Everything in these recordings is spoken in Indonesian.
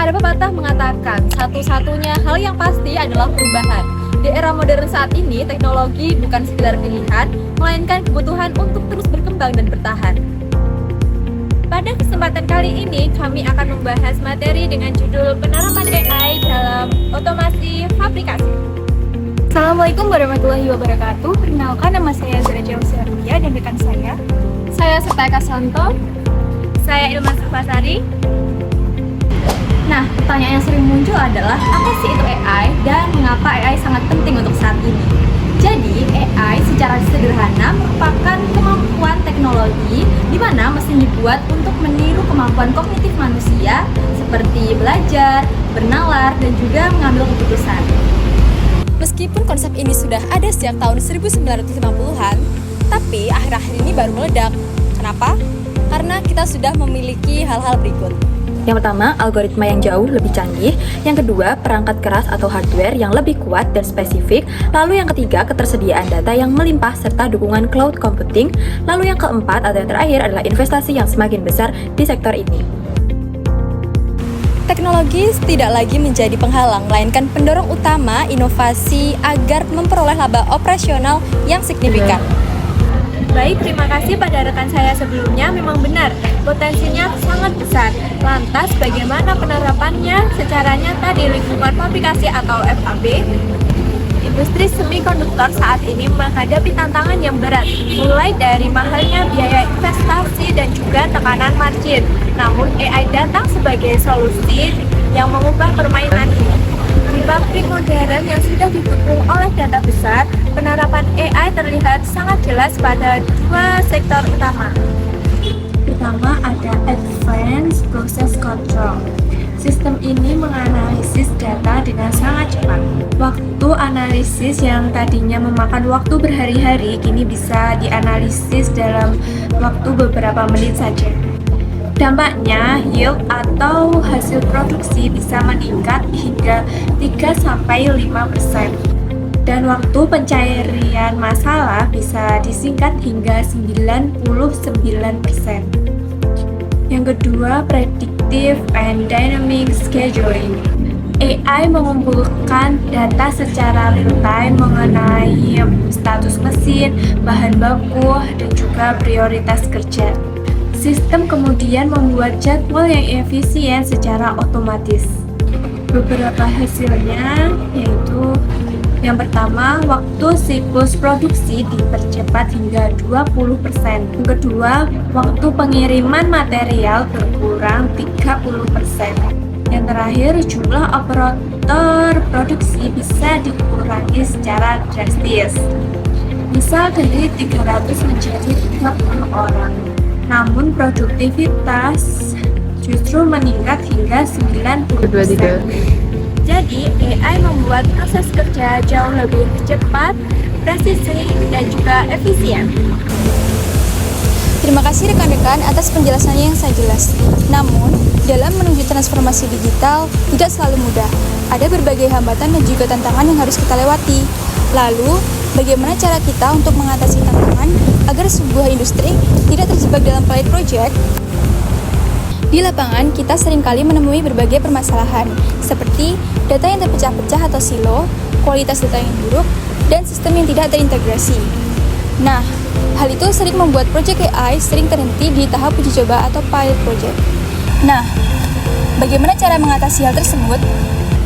Ada pepatah mengatakan, satu-satunya hal yang pasti adalah perubahan. Di era modern saat ini, teknologi bukan sekedar pilihan, melainkan kebutuhan untuk terus berkembang dan bertahan. Pada kesempatan kali ini, kami akan membahas materi dengan judul Penerapan AI dalam Otomasi Fabrikasi. Assalamualaikum warahmatullahi wabarakatuh. Perkenalkan, nama saya Zara Jauhsyaria dan rekan saya Serta Kasanto. Saya Ilman Sukmasari. Nah, pertanyaan yang sering muncul adalah apa sih itu AI dan mengapa AI sangat penting untuk saat ini? Jadi, AI secara sederhana merupakan kemampuan teknologi di mana mesin dibuat untuk meniru kemampuan kognitif manusia seperti belajar, bernalar, dan juga mengambil keputusan. Meskipun konsep ini sudah ada sejak tahun 1950-an, tapi akhir-akhir ini baru meledak. Kenapa? Karena kita sudah memiliki hal-hal berikut. Yang pertama, algoritma yang jauh lebih canggih. Yang kedua, perangkat keras atau hardware yang lebih kuat dan spesifik. Lalu yang ketiga, ketersediaan data yang melimpah serta dukungan cloud computing. Lalu yang keempat atau yang terakhir adalah investasi yang semakin besar di sektor ini. Teknologi tidak lagi menjadi penghalang, melainkan pendorong utama inovasi agar memperoleh laba operasional yang signifikan. Baik, terima kasih pada rekan saya sebelumnya. Memang benar, potensinya sangat besar. Lantas, bagaimana penerapannya secara nyata di lingkungan fabrikasi atau FAB? Industri semikonduktor saat ini menghadapi tantangan yang berat, mulai dari mahalnya biaya investasi dan juga tekanan margin. Namun, AI datang sebagai solusi yang mengubah permainan ini. Di pabrik modern yang sudah didukung oleh data besar, penerapan AI terlihat sangat jelas pada dua sektor utama. Pertama, ada Advanced Process Control. Sistem ini menganalisis data dengan sangat cepat. Waktu analisis yang tadinya memakan waktu berhari-hari, kini bisa dianalisis dalam waktu beberapa menit saja. Dampaknya, yield atau hasil produksi bisa meningkat hingga 3-5%. Dan waktu pencarian masalah bisa disingkat hingga 99%. Yang kedua, Predictive and Dynamic Scheduling. AI mengumpulkan data secara real-time mengenai status mesin, bahan baku, dan juga prioritas kerja. Sistem kemudian membuat jadwal yang efisien secara otomatis. Beberapa hasilnya yaitu yang pertama, waktu siklus produksi dipercepat hingga 20%. Yang kedua, waktu pengiriman material berkurang 30%. Yang terakhir, jumlah operator produksi bisa dikurangi secara drastis. Misal dari 300 menjadi 30 orang. Namun produktivitas justru meningkat hingga 90%. Jadi, AI membuat proses kerja jauh lebih cepat, presisi, dan juga efisien. Terima kasih rekan-rekan atas penjelasannya yang sangat jelas. Namun, dalam menuju transformasi digital tidak selalu mudah. Ada berbagai hambatan dan juga tantangan yang harus kita lewati. Lalu, bagaimana cara kita untuk mengatasi tantangan agar sebuah industri tidak terjebak dalam proyek project? Di lapangan, kita seringkali menemui berbagai permasalahan, seperti data yang terpecah-pecah atau silo, kualitas data yang buruk, dan sistem yang tidak terintegrasi. Nah, hal itu sering membuat proyek AI sering terhenti di tahap uji coba atau pilot project. Nah, bagaimana cara mengatasi hal tersebut?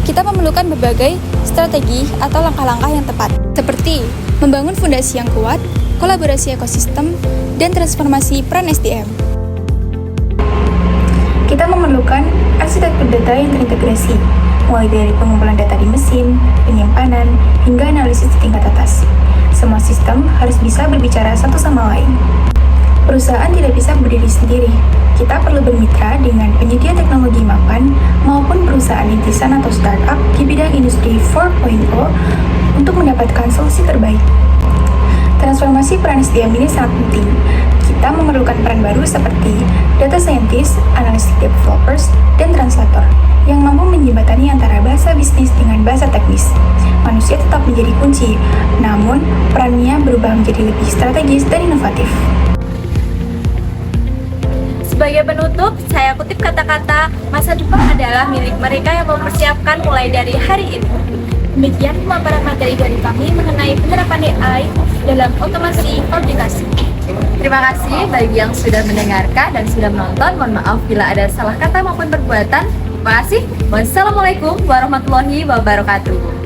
Kita memerlukan berbagai strategi atau langkah-langkah yang tepat, seperti membangun fondasi yang kuat, kolaborasi ekosistem, dan transformasi peran SDM. Kita memerlukan arsitektur data yang terintegrasi, mulai dari pengumpulan data di mesin, penyimpanan, hingga analisis di tingkat atas. Semua sistem harus bisa berbicara satu sama lain. Perusahaan tidak bisa berdiri sendiri. Kita perlu bermitra dengan penyedia teknologi mapan maupun perusahaan rintisan atau startup di bidang industri 4.0 untuk mendapatkan solusi terbaik. Transformasi peran SDM ini sangat penting. Kita memerlukan peran baru seperti data scientist, analytic developers, dan translator yang mampu menjembatani antara bahasa bisnis dengan bahasa teknis. Manusia tetap menjadi kunci, namun perannya berubah menjadi lebih strategis dan inovatif. Sebagai penutup, saya kutip kata-kata, masa depan adalah milik mereka yang mempersiapkan mulai dari hari ini. Demikian pemaparan materi dari kami mengenai penerapan AI dalam otomasi fabrikasi. Terima kasih bagi yang sudah mendengarkan dan sudah menonton. Mohon maaf bila ada salah kata maupun perbuatan. Terima kasih. Wassalamualaikum warahmatullahi wabarakatuh.